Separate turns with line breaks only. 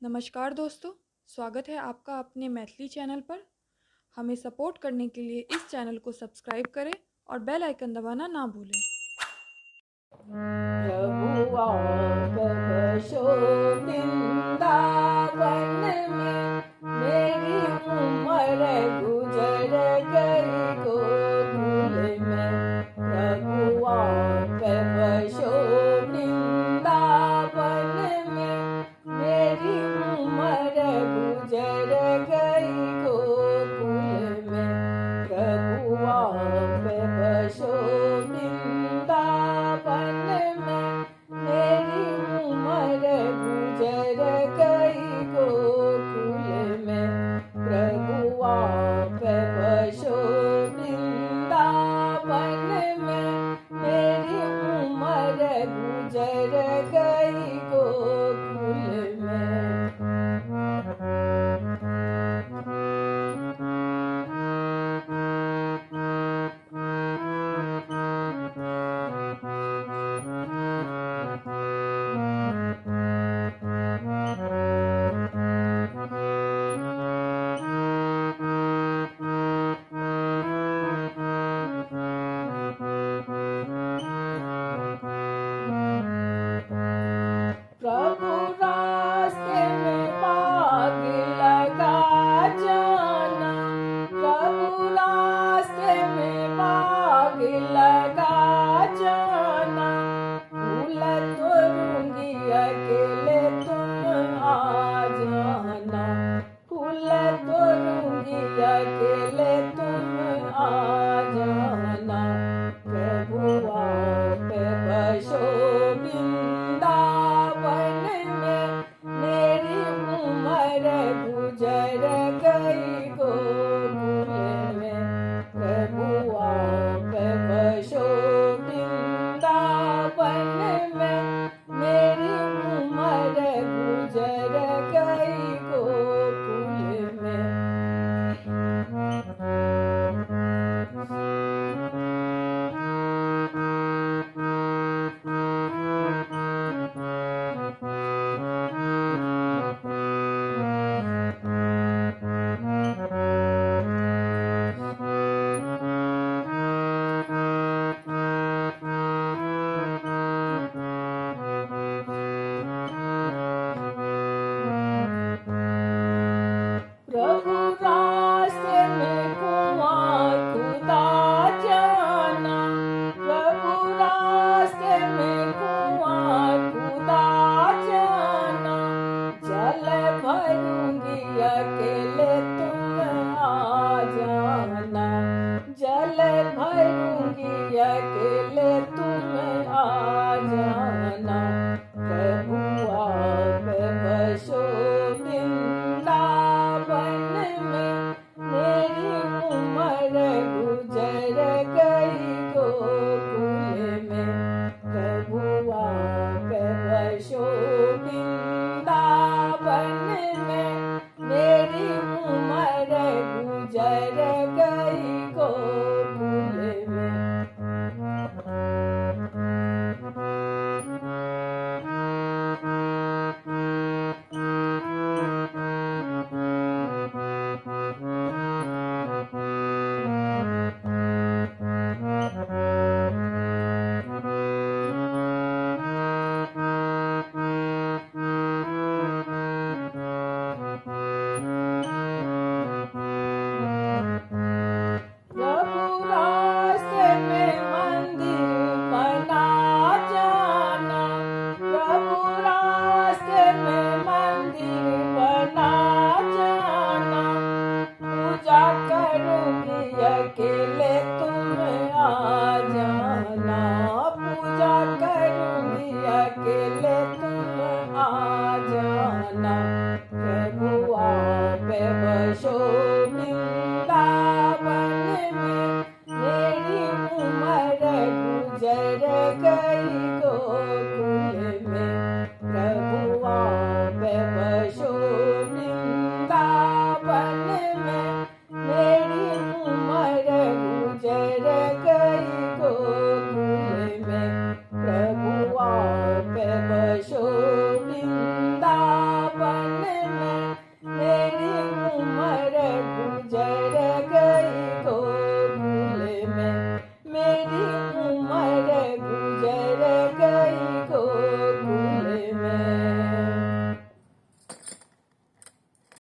नमस्कार दोस्तों, स्वागत है आपका अपने मैथिली चैनल पर। हमें सपोर्ट करने के लिए इस चैनल को सब्सक्राइब करें और बेल आइकन दबाना ना भूलें।
प्रभु आप बसो वृंदावन में, मेरी उम्र गुजर गई गोकुल में। प्रभु आप बसो वृंदावन में, मेरी उम्र गुजर गई गोकुल में। प्रभु आप बसो वृंदावन में, मेरी उम्र गुजर गई गोकुल में। प्रभु आप बसो वृंदावन में, मेरी उम्र गुजर गई गोकुल में। प्रभु रास्ते में बाग लगा जाना, प्रभु रास्ते में बाग लगा जाना। फूल तोड़ूंगी अकेले तुम आ जाना, फूल तोड़ूंगी अकेले तुम आ जाना। प्रभु आप बसो वृंदावन में, मेरी उम्र गुजर गई गोकुल में। प्रभु आप बसो वृंदावन में, मेरी उम्र गुजर गई गोकुल में। प्रभु रास्ते में कुआं खुदा जाना, प्रभु रास्ते में कुआं खुदा जाना। जल भरूंगी अकेले तुम आ जाना, जल भरूंगी अकेले तुम आ जाना। प्रभु आप बसो वृंदावन में, मेरी उम्र गुजर गई गोकुल में। प्रभु आप बसो वृंदावन में, मेरी उम्र गुजर गई गोकुल में। प्रभु रास्ते में मंदिर बना जाना, प्रभु रास्ते में मंदिर बना जाना। पूजा करूंगी अकेले तुम आ जाना, पूजा करूंगी अकेले तुम आ जाना। प्रभु आप बसो वृंदावन में, मेरी उम्र गुजर गई गोकुल में। प्रभु आप बसो वृंदावन में, मेरी उम्र गुजर गई गोकुल में। प्रभु आप बसो वृंदावन मेरी